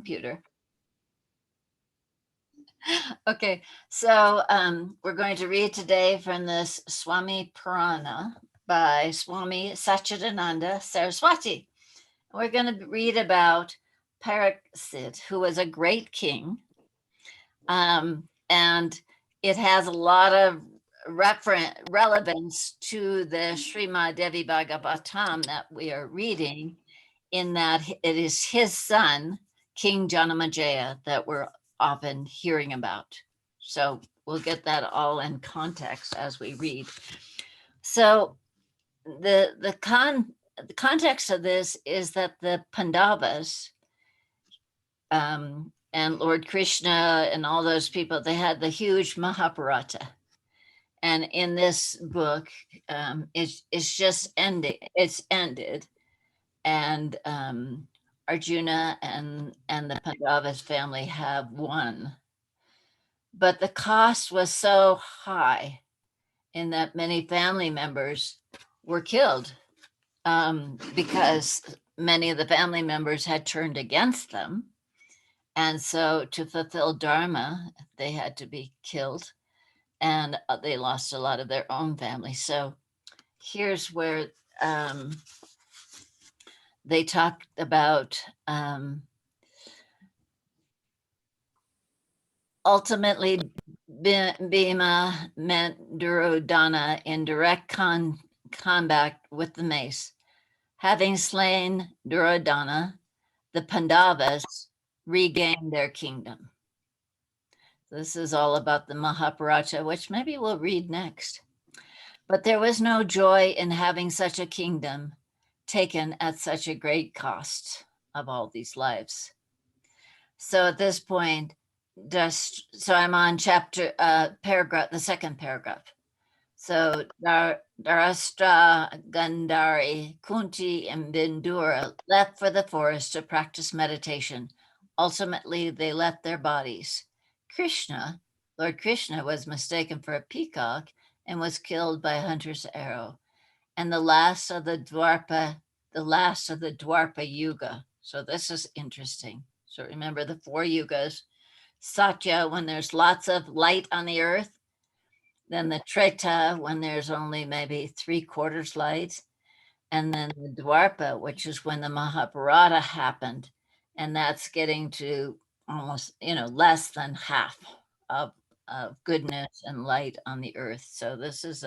computer. Okay, so we're going to read today from this Swami Purana by Swami Satchidananda Saraswati. We're going to read about Pariksit, who was a great king, and it has a lot of relevance to the Srimad Devi Bhagavatam that we are reading, in that it is his son, King Janamajaya, that we're often hearing about. So we'll get that all in context as we read. So the context of this is that the Pandavas, and Lord Krishna and all those people, they had the huge Mahabharata. And in this book, it's just ended. It's ended, and Arjuna and the Pandavas family have won. But the cost was so high in that many family members were killed, because many of the family members had turned against them. And so to fulfill Dharma, they had to be killed, and they lost a lot of their own family. So here's where they talked about ultimately Beema met Duryodhana in direct combat with the mace. Having slain Duryodhana, the Pandavas regained their kingdom. This is all about the Mahabharata, which maybe we'll read next. But there was no joy in having such a kingdom taken at such a great cost of all these lives. So at this point, so I'm on chapter paragraph, the second paragraph. So Dharashtra, Gandhari, Kunti, and Bindura left for the forest to practice meditation. Ultimately, they left their bodies. Krishna, Lord Krishna, was mistaken for a peacock and was killed by a hunter's arrow. And the last of the Dwarpa Yuga. So this is interesting. So remember the four yugas: Satya, when there's lots of light on the earth; then the Treta, when there's only maybe 3/4 light; and then the Dwarpa, which is when the Mahabharata happened, and that's getting to almost, less than half of goodness and light on the earth. So this is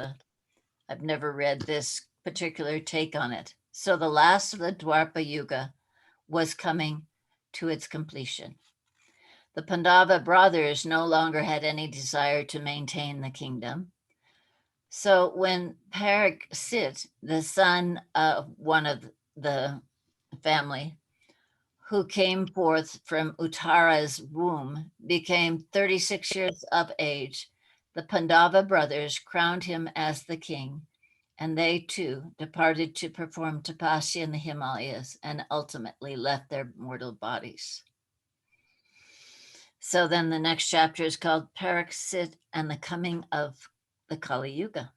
I've never read this particular take on it. So the last of the Dwarpa Yuga was coming to its completion. The Pandava brothers no longer had any desire to maintain the kingdom. So when Pariksit, the son of one of the family, who came forth from Uttara's womb, became 36 years of age, the Pandava brothers crowned him as the king, and they too departed to perform tapasya in the Himalayas and ultimately left their mortal bodies. So then the next chapter is called Pariksit and the Coming of the Kali Yuga.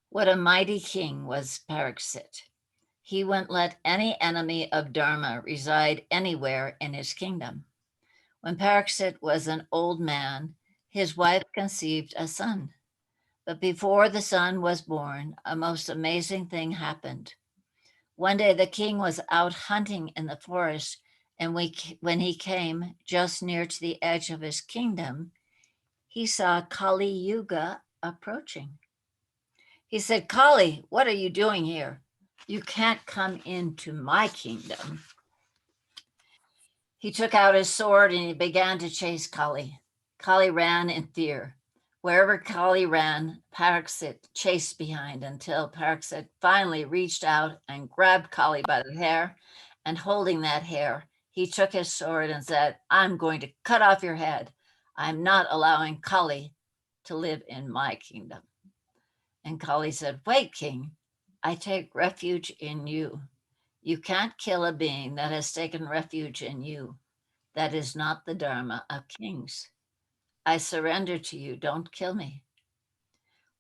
What a mighty king was Pariksit. He wouldn't let any enemy of Dharma reside anywhere in his kingdom. When Pariksit was an old man, his wife conceived a son. But before the son was born, a most amazing thing happened. One day the king was out hunting in the forest, and when he came just near to the edge of his kingdom, he saw Kali Yuga approaching. He said, "Kali, what are you doing here? You can't come into my kingdom." He took out his sword and he began to chase Kali. Kali ran in fear. Wherever Kali ran, Pariksit chased behind until Pariksit finally reached out and grabbed Kali by the hair, and holding that hair, he took his sword and said, "I'm going to cut off your head. I'm not allowing Kali to live in my kingdom." And Kali said, "Wait, king, I take refuge in you. You can't kill a being that has taken refuge in you. That is not the Dharma of kings. I surrender to you. Don't kill me."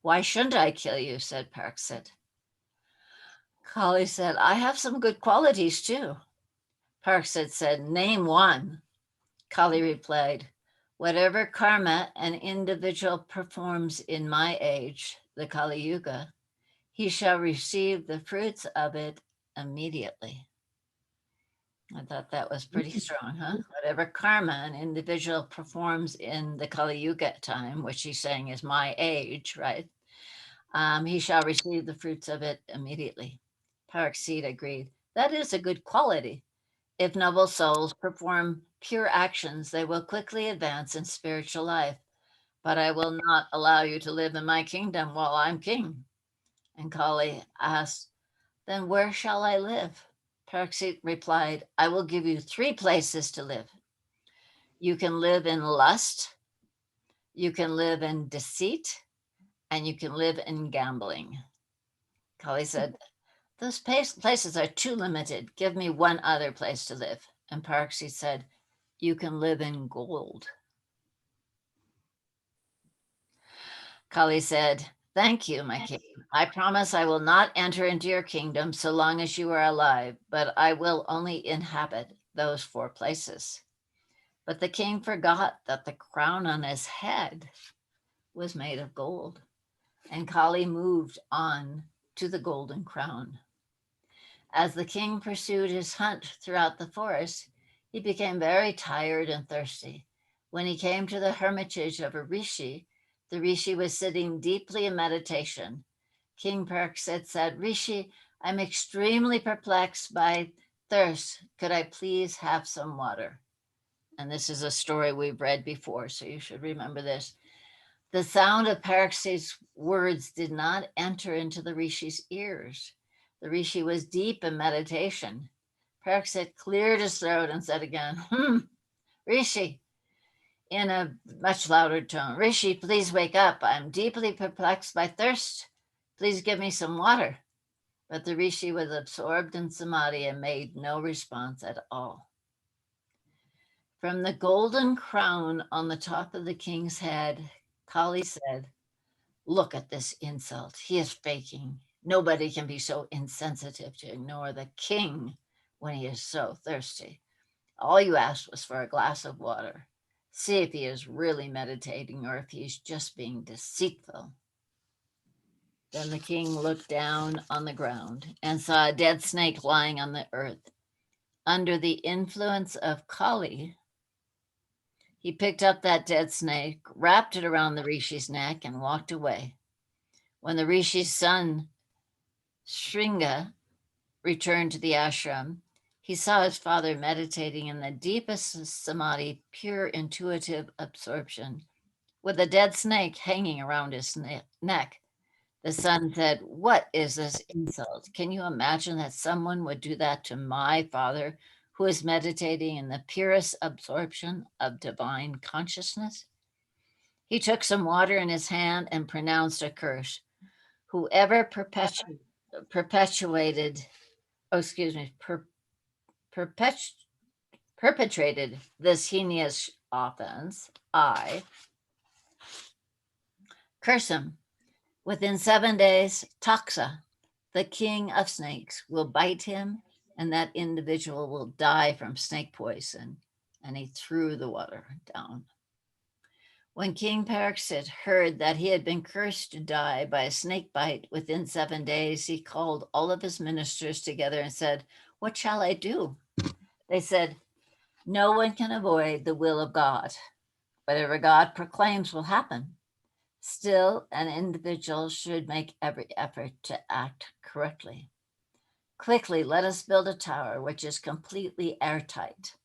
"Why shouldn't I kill you?" said Pariksit. Kali said, "I have some good qualities too." Pariksit said, "Name one." Kali replied, "Whatever karma an individual performs in my age, the Kali Yuga, he shall receive the fruits of it immediately." I thought that was pretty strong, huh? Whatever karma an individual performs in the Kali Yuga time, which he's saying is my age, right? He shall receive the fruits of it immediately. Pariksit agreed. That is a good quality. If noble souls perform pure actions, they will quickly advance in spiritual life. But I will not allow you to live in my kingdom while I'm king. And Kali asked, "Then where shall I live?" Pariksit replied, "I will give you 3 places to live. You can live in lust, you can live in deceit, and you can live in gambling." Kali said, "Those places are too limited. Give me one other place to live." And Pariksit said, "You can live in gold." Kali said, "Thank you, my king. I promise I will not enter into your kingdom so long as you are alive, but I will only inhabit those 4 places." But the king forgot that the crown on his head was made of gold, and Kali moved on to the golden crown. As the king pursued his hunt throughout the forest, he became very tired and thirsty. When he came to the hermitage of a Rishi, the Rishi was sitting deeply in meditation. King Pariksit said, "Rishi, I'm extremely perplexed by thirst. Could I please have some water?" And this is a story we've read before, so you should remember this. The sound of Pariksit's words did not enter into the Rishi's ears. The Rishi was deep in meditation. Pariksit cleared his throat and said again, "Rishi," in a much louder tone. "Rishi, please wake up. I'm deeply perplexed by thirst. Please give me some water." But the Rishi was absorbed in samadhi and made no response at all. From the golden crown on the top of the king's head, Kali said, "Look at this insult. He is faking. Nobody can be so insensitive to ignore the king when he is so thirsty. All you asked was for a glass of water. See if he is really meditating or if he's just being deceitful." Then the king looked down on the ground and saw a dead snake lying on the earth. Under the influence of Kali, he picked up that dead snake, wrapped it around the Rishi's neck, and walked away. When the Rishi's son, Shringa, returned to the ashram, he saw his father meditating in the deepest samadhi, pure intuitive absorption, with a dead snake hanging around his neck. The son said, "What is this insult? Can you imagine that someone would do that to my father, who is meditating in the purest absorption of divine consciousness?" He took some water in his hand and pronounced a curse. Whoever perpetuated, oh, excuse me, perpet- perpetrated this heinous offense, I curse him. Within 7 days, Taxa, the king of snakes, will bite him, and that individual will die from snake poison. And he threw the water down. When King Pariksit heard that he had been cursed to die by a snake bite within 7 days, he called all of his ministers together and said, "What shall I do?" They said, "No one can avoid the will of God. Whatever God proclaims will happen. Still, an individual should make every effort to act correctly. Quickly, let us build a tower which is completely airtight.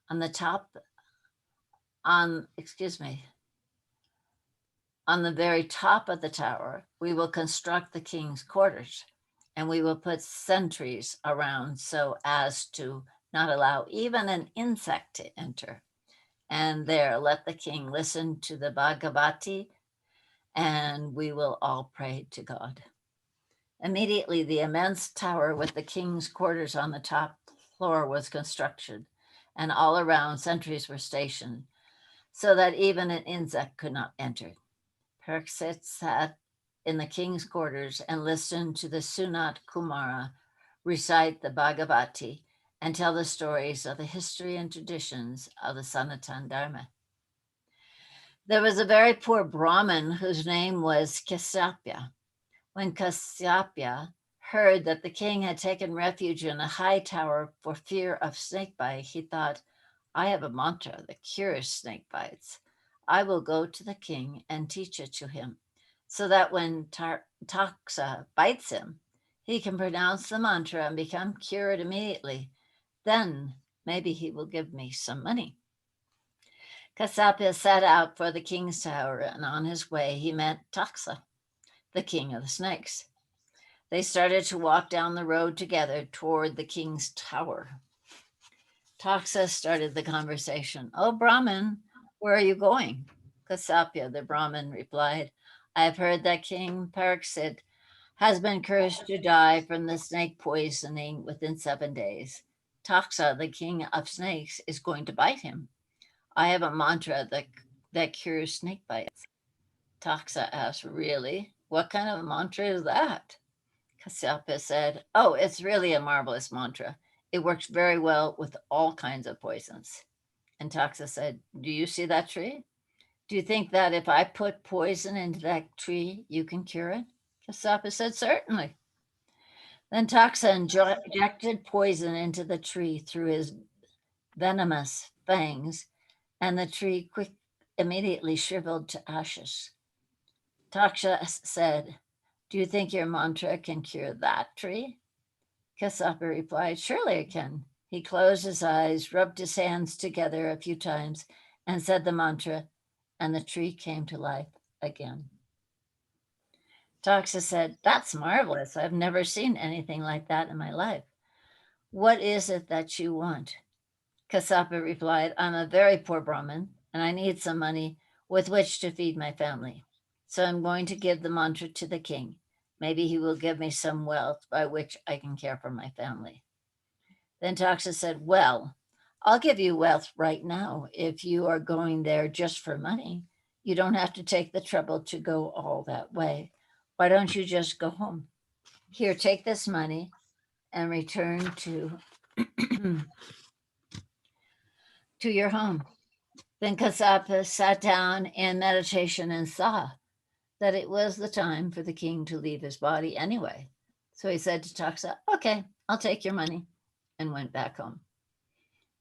On the top, excuse me, on the very top of the tower, we will construct the king's quarters, and we will put sentries around so as to not allow even an insect to enter. And there, let the king listen to the Bhagavati, and we will all pray to God." Immediately, the immense tower with the king's quarters on the top floor was constructed, and all around sentries were stationed, so that even an insect could not enter. Pariksit sat in the king's quarters and listened to the Sunat Kumara recite the Bhagavati and tell the stories of the history and traditions of the Sanatan Dharma. There was a very poor Brahmin whose name was Kasyapya. When Kasyapya heard that the king had taken refuge in a high tower for fear of snakebite, he thought, I have a mantra that cures snake bites. I will go to the king and teach it to him, so that when Taxa bites him, he can pronounce the mantra and become cured immediately. Then maybe he will give me some money. Kasyapa set out for the king's tower, and on his way he met Taxa, the king of the snakes. They started to walk down the road together toward the king's tower. Taxa started the conversation. Oh, Brahmin, where are you going? Kasyapa, the Brahmin, replied, I have heard that King Pariksit has been cursed to die from the snake poisoning within 7 days. Taxa, the king of snakes, is going to bite him. I have a mantra that cures snake bites. Taxa asked, really? What kind of mantra is that? Kasyapa said, oh, it's really a marvelous mantra. It works very well with all kinds of poisons. And Taxa said, do you see that tree? Do you think that if I put poison into that tree, you can cure it? Kasyapa said, certainly. Then Taxa injected poison into the tree through his venomous fangs, and the tree immediately shriveled to ashes. Taksha said, do you think your mantra can cure that tree? Kasyapa replied, surely it can. He closed his eyes, rubbed his hands together a few times, and said the mantra, and the tree came to life again. Taksha said, that's marvelous. I've never seen anything like that in my life. What is it that you want? Kasyapa replied, I'm a very poor Brahmin, and I need some money with which to feed my family. So I'm going to give the mantra to the king. Maybe he will give me some wealth by which I can care for my family. Then Taksha said, well, I'll give you wealth right now if you are going there just for money. You don't have to take the trouble to go all that way. Why don't you just go home? Here, take this money and return to to your home. Then Kasyapa sat down in meditation and saw that it was the time for the king to leave his body anyway. So he said to Taksha, okay, I'll take your money, and went back home.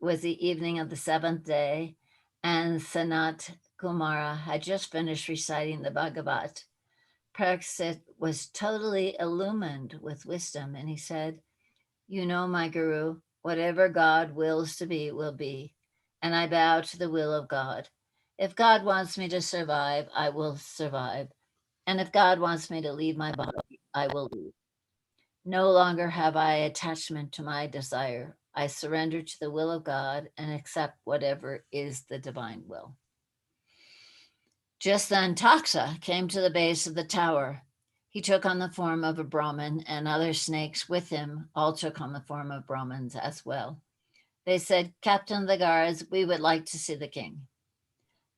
It was the evening of the seventh day, and Sanat Kumara had just finished reciting the Bhagavat. Pariksit was totally illumined with wisdom, and he said, you know, my guru, whatever God wills to be will be, and I bow to the will of God. If God wants me to survive, I will survive. And if God wants me to leave my body, I will leave. No longer have I attachment to my desire. I surrender to the will of God and accept whatever is the divine will. Just then, Taksha came to the base of the tower. He took on the form of a Brahmin, and other snakes with him all took on the form of Brahmins as well. They said, Captain of the guards, we would like to see the king.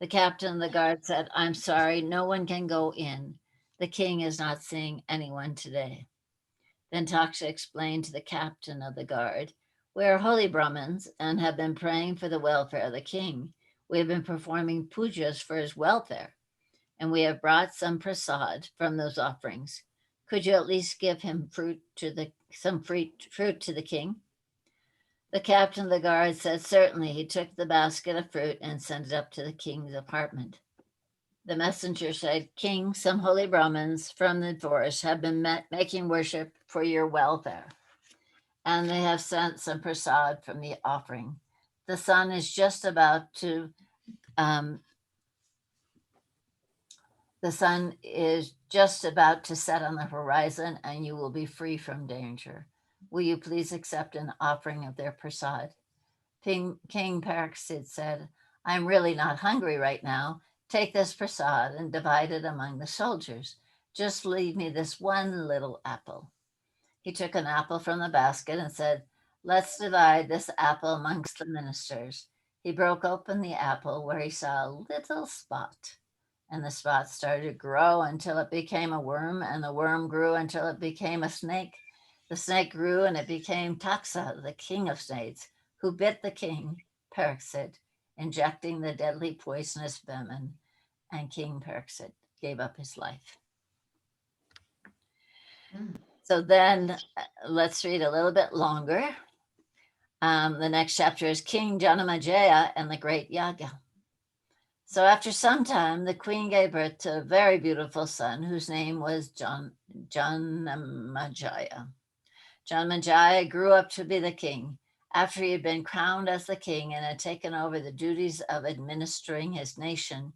The captain of the guard said, I'm sorry, no one can go in. The king is not seeing anyone today. Then Taksha explained to the captain of the guard, we are holy Brahmins and have been praying for the welfare of the king. We have been performing pujas for his welfare, and we have brought some prasad from those offerings. Could you at least give him some fruit to the king? The captain of the guard said certainly. He took the basket of fruit and sent it up to the king's apartment. The messenger said, King, some holy Brahmins from the forest have been making worship for your welfare, and they have sent some prasad from the offering. The sun is just about to the sun is just about to set on the horizon, and you will be free from danger. Will you please accept an offering of their prasad? King Pariksit said, I'm really not hungry right now. Take this prasad and divide it among the soldiers. Just leave me this one little apple. He took an apple from the basket and said, let's divide this apple amongst the ministers. He broke open the apple where he saw a little spot, and the spot started to grow until it became a worm, and the worm grew until it became a snake. The snake grew and it became Taxa, the king of snakes, who bit the king, Pariksit, injecting the deadly poisonous venom, and King Pariksit gave up his life. Mm. So then let's read a little bit longer. The next chapter is King Janamajaya and the Great Yaga. So after some time, the queen gave birth to a very beautiful son whose name was Janamajaya. Janamajaya grew up to be the king. After he had been crowned as the king and had taken over the duties of administering his nation,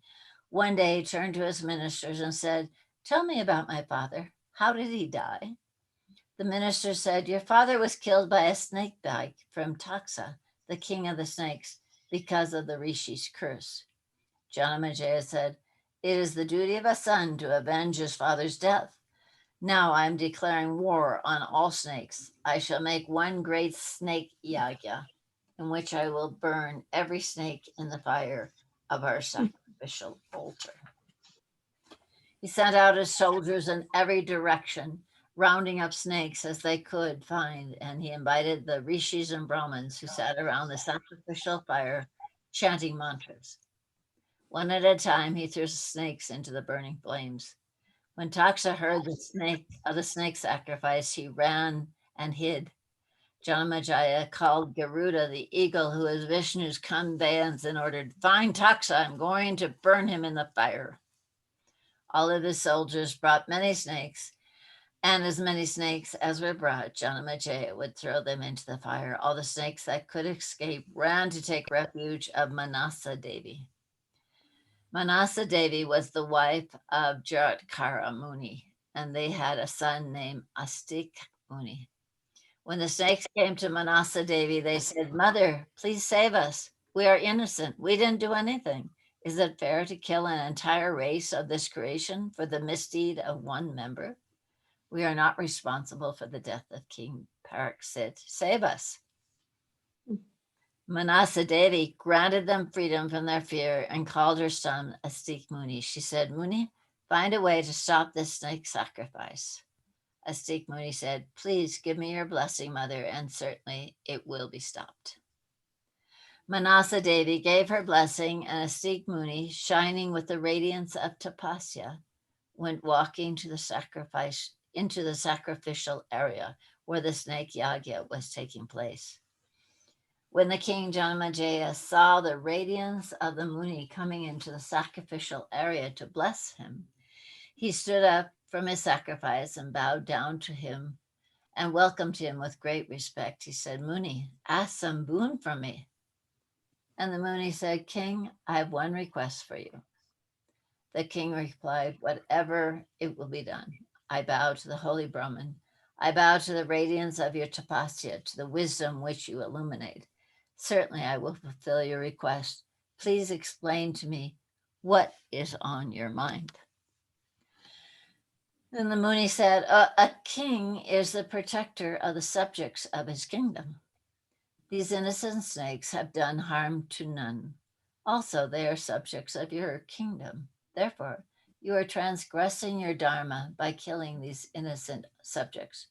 one day he turned to his ministers and said, "Tell me about my father. How did he die?" The minister said, "Your father was killed by a snake bite from Taxa, the king of the snakes, because of the Rishi's curse." Janamajaya said, "It is the duty of a son to avenge his father's death. Now I am declaring war on all snakes. I shall make one great snake yagya, in which I will burn every snake in the fire of our sacrificial altar." He sent out his soldiers in every direction, rounding up snakes as they could find, and he invited the rishis and brahmins who sat around the sacrificial fire chanting mantras. One at a time, he threw snakes into the burning flames. When Taksha heard the snake sacrifice, he ran and hid. Janamajaya called Garuda, the eagle, who is Vishnu's conveyance, and ordered, "Find Taksha, I'm going to burn him in the fire." All of his soldiers brought many snakes, and as many snakes as were brought, Janamajaya would throw them into the fire. All the snakes that could escape ran to take refuge of Manasa Devi. Manasa Devi was the wife of Jaratkara Muni, and they had a son named Astik Muni. When the snakes came to Manasa Devi, they said, "Mother, please save us. We are innocent. We didn't do anything. Is it fair to kill an entire race of this creation for the misdeed of one member? We are not responsible for the death of King Pariksit. Save us." Manasa Devi granted them freedom from their fear and called her son Astik Muni. She said, "Muni, find a way to stop this snake sacrifice." Astik Muni said, "Please give me your blessing, mother, and certainly it will be stopped." Manasa Devi gave her blessing, and Astik Muni, shining with the radiance of tapasya, went walking to the sacrifice into the sacrificial area where the snake yagya was taking place. When the king Janamajaya saw the radiance of the Muni coming into the sacrificial area to bless him, he stood up from his sacrifice and bowed down to him and welcomed him with great respect. He said, "Muni, ask some boon from me." And the Muni said, "King, I have one request for you." The king replied, "Whatever, it will be done. I bow to the holy Brahman. I bow to the radiance of your tapasya, to the wisdom which you illuminate. Certainly I will fulfill your request. Please explain to me what is on your mind." Then the Muni said, "A king is the protector of the subjects of his kingdom. These innocent snakes have done harm to none. Also, they are subjects of your kingdom. Therefore, you are transgressing your dharma by killing these innocent subjects.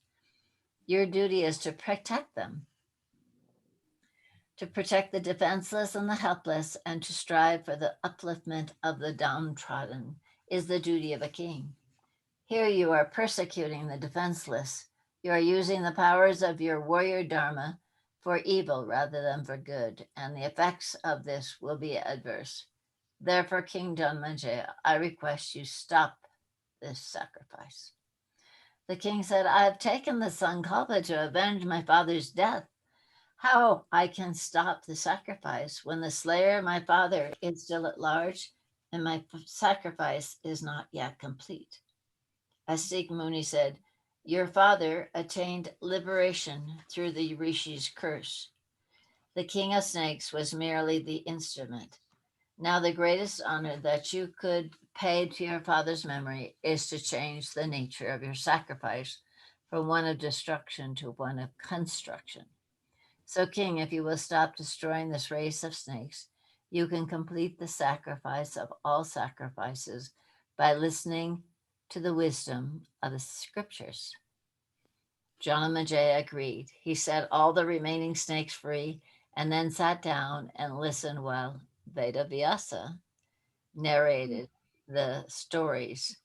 Your duty is to protect them, to protect the defenseless and the helpless, and to strive for the upliftment of the downtrodden is the duty of a king. Here you are persecuting the defenseless. You are using the powers of your warrior dharma for evil rather than for good, and the effects of this will be adverse. Therefore, King Janmajaya, I request you stop this sacrifice." The king said, "I have taken the sankalpa to avenge my father's death. How I can stop the sacrifice when the slayer, my father, is still at large and my sacrifice is not yet complete?" Astik Muni said, "Your father attained liberation through the Rishi's curse. The king of snakes was merely the instrument. Now, the greatest honor that you could pay to your father's memory is to change the nature of your sacrifice from one of destruction to one of construction. So, king, if you will stop destroying this race of snakes, you can complete the sacrifice of all sacrifices by listening to the wisdom of the scriptures." Janamajaya agreed. He set all the remaining snakes free and then sat down and listened while Vedavyasa narrated the stories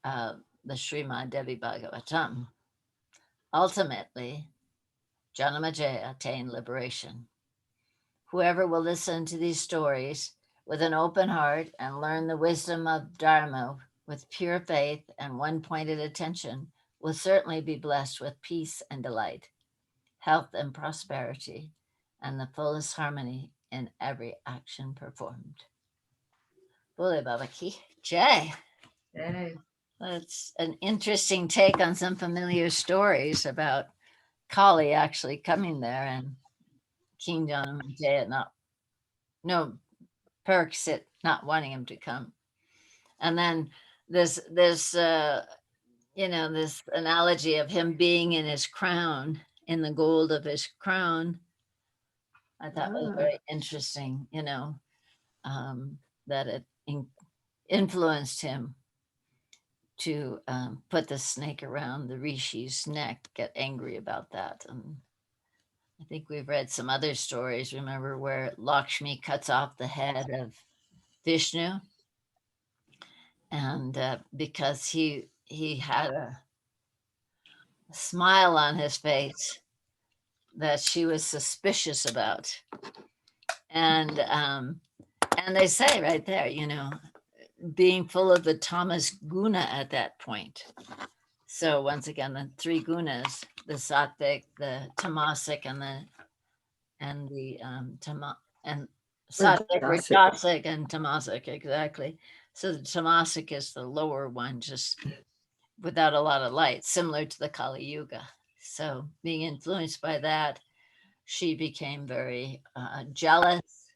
of the Srimad Devi Bhagavatam. Ultimately, Janamajaya attained liberation. Whoever will listen to these stories with an open heart and learn the wisdom of Dharma with pure faith and one pointed attention will certainly be blessed with peace and delight, health and prosperity, and the fullest harmony in every action performed. Bole Baba Ki Jai. That's an interesting take on some familiar stories about Kali actually coming there and King Janamajaya Pariksit not wanting him to come. And then this this analogy of him being in his crown, in the gold of his crown, I thought was very interesting, that it influenced him to put the snake around the Rishi's neck, get angry about that. And I think we've read some other stories, remember, where Lakshmi cuts off the head of Vishnu, and because he had a smile on his face that she was suspicious about, and they say right there, being full of the tamas guna at that point. So once again, the three gunas, the sattvic, the tamasic, and sattvic, rajasic, and tamasic, exactly. So the tamasic is the lower one, just without a lot of light, similar to the Kali Yuga. So being influenced by that, she became very jealous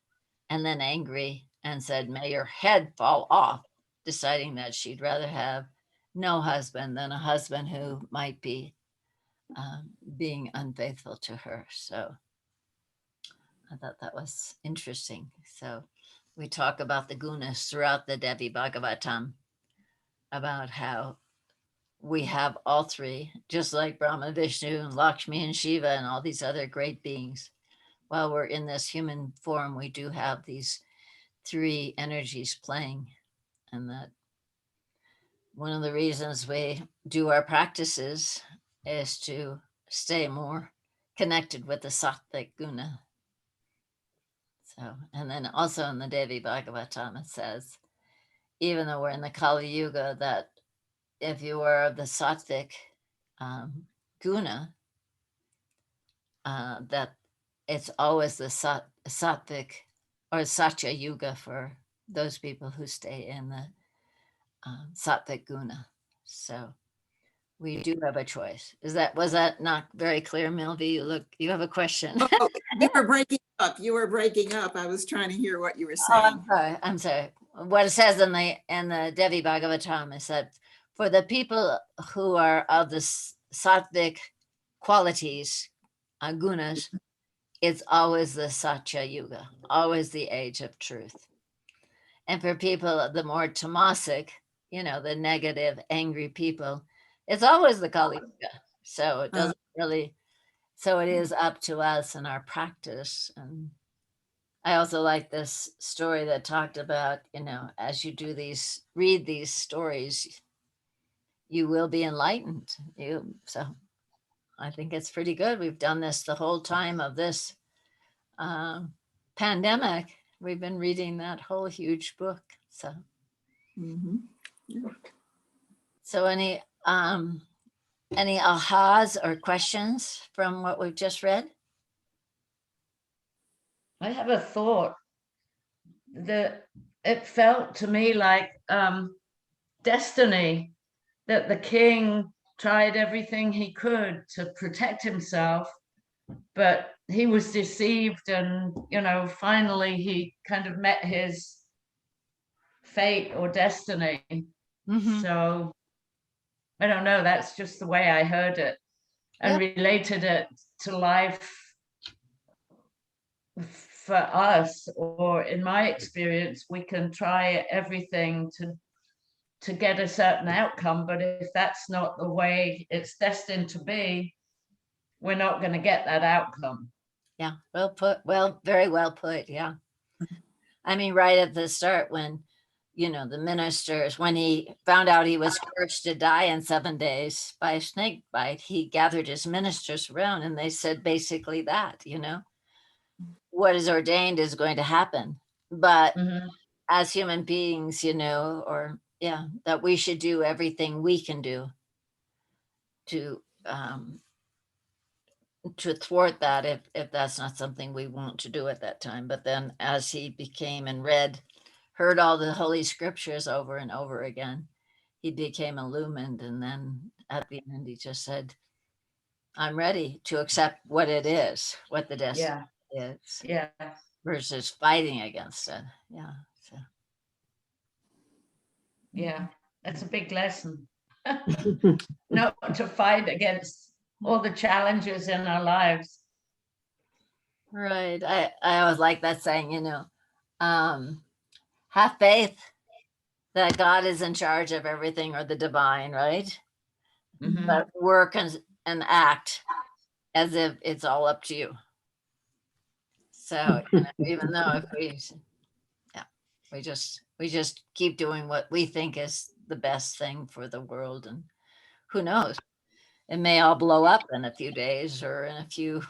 and then angry and said, "May your head fall off," deciding that she'd rather have no husband than a husband who might be being unfaithful to her. So I thought that was interesting. So we talk about the gunas throughout the Devi Bhagavatam, about how we have all three, just like Brahma, Vishnu, and Lakshmi, and Shiva, and all these other great beings. While we're in this human form, we do have these three energies playing. And that one of the reasons we do our practices is to stay more connected with the sattvic guna. So, and then also in the Devi Bhagavatam, it says, even though we're in the Kali Yuga, that if you are of the sattvic guna, that it's always the sattvic or satya yuga for those people who stay in the sattvic guna. So we do have a choice. Was that not very clear, Milvi? You have a question. Oh, you were breaking up. I was trying to hear what you were Oh, saying. I'm sorry. What it says in the Devi Bhagavatam is that for the people who are of the sattvic qualities, gunas, it's always the Satya Yuga, always the age of truth. And for people, the more tamasic, the negative, angry people, it's always the Kali Yuga. So it doesn't really, so it is up to us and our practice. And I also like this story that talked about, as you read these stories, you will be enlightened. So I think it's pretty good. We've done this the whole time of this pandemic. We've been reading that whole huge book. So, so any ahas or questions from what we've just read? I have a thought that it felt to me like destiny, that the king tried everything he could to protect himself, but he was deceived, and finally he kind of met his fate or destiny. So I don't know, that's just the way I heard it and related it to life for us. Or in my experience, we can try everything to get a certain outcome, but if that's not the way it's destined to be, we're not going to get that outcome. Yeah, well put. Well, very well put. Yeah. I mean, right at the start, when, the ministers, when he found out he was cursed to die in 7 days by a snake bite, he gathered his ministers around and they said basically that, what is ordained is going to happen. But as human beings, that we should do everything we can do to thwart that if that's not something we want to do at that time. But then as he became and heard all the holy scriptures over and over again, he became illumined. And then at the end, he just said, I'm ready to accept what it is, what the destiny is, Yeah. versus fighting against it. Yeah. So. Yeah, that's a big lesson. Not to fight against all the challenges in our lives. Right. I always like that saying, have faith that God is in charge of everything, or the divine, right? But work and act as if it's all up to you. So even though if we just keep doing what we think is the best thing for the world, and who knows, it may all blow up in a few days or in a few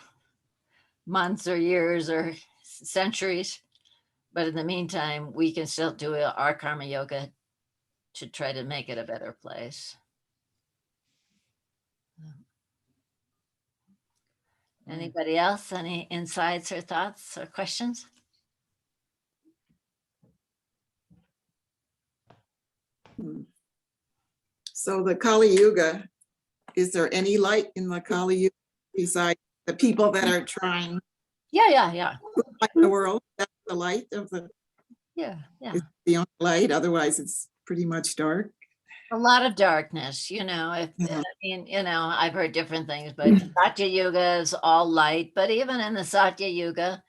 months or years or centuries. But in the meantime, we can still do our karma yoga to try to make it a better place. Anybody else? Any insights or thoughts or questions? So the Kali Yuga, is there any light in the Kali Yuga besides the people that are trying Yeah. to fight the world? That's the light of the, Yeah. it's the only light, otherwise it's pretty much dark. A lot of darkness, I've heard different things, but Satya Yuga is all light. But even in the Satya Yuga,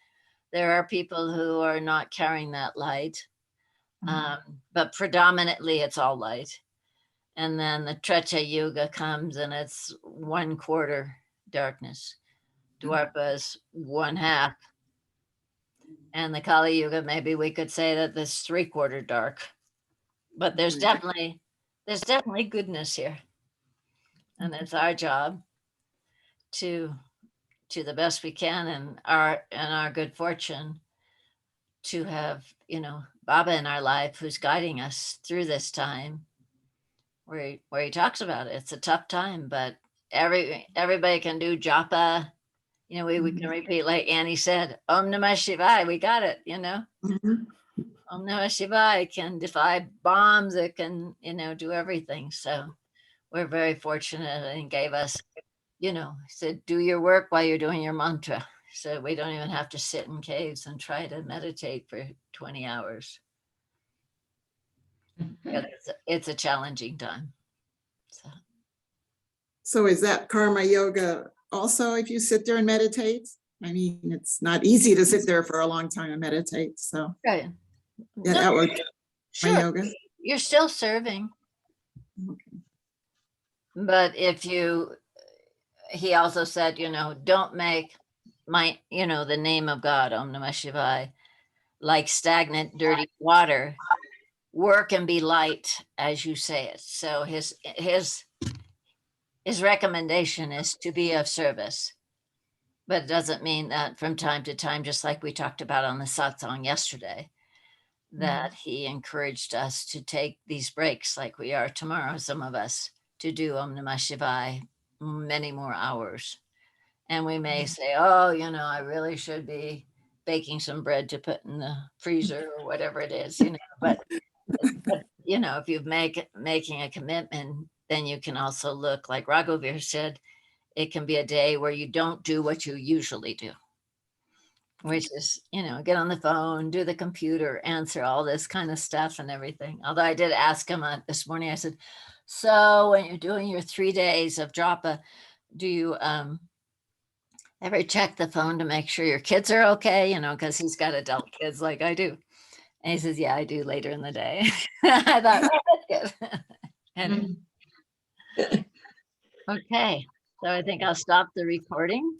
there are people who are not carrying that light. But predominantly it's all light. And then the Treta Yuga comes and it's 1/4 darkness. Dwapara is 1/2. And the Kali Yuga, maybe we could say that there's 3/4 dark. But there's definitely goodness here. And it's our job to the best we can, and our good fortune to have, Baba in our life who's guiding us through this time, where he talks about it. It's a tough time, but everybody can do japa. We can repeat, like Annie said, Om Namah Shivaya, we got it, Om Namah Shivaya can defy bombs. It can, do everything. So we're very fortunate, and gave us, said, do your work while you're doing your mantra. So we don't even have to sit in caves and try to meditate for 20 hours. It's a challenging time. So is that karma yoga also if you sit there and meditate? I mean, it's not easy to sit there for a long time and meditate. So right. Yeah, that would Sure. yoga. You're still serving. Okay. But he also said, don't make the name of God, Om Namah Shivaya, like stagnant, dirty water. Work and be light as you say it. So his recommendation is to be of service. But it doesn't mean that from time to time, just like we talked about on the satsang yesterday, that he encouraged us to take these breaks like we are tomorrow, some of us, to do Om Namah Shivaya many more hours. And we may say, oh, I really should be baking some bread to put in the freezer or whatever it is, but if you're making a commitment, then you can also look, like Raghavir said, it can be a day where you don't do what you usually do, which is, get on the phone, do the computer, answer all this kind of stuff and everything. Although I did ask him this morning, I said, so when you're doing your 3 days of japa, do you ever check the phone to make sure your kids are okay? Because he's got adult kids like I do. And he says, yeah, I do later in the day. I thought, well, like it. And okay, so I think I'll stop the recording.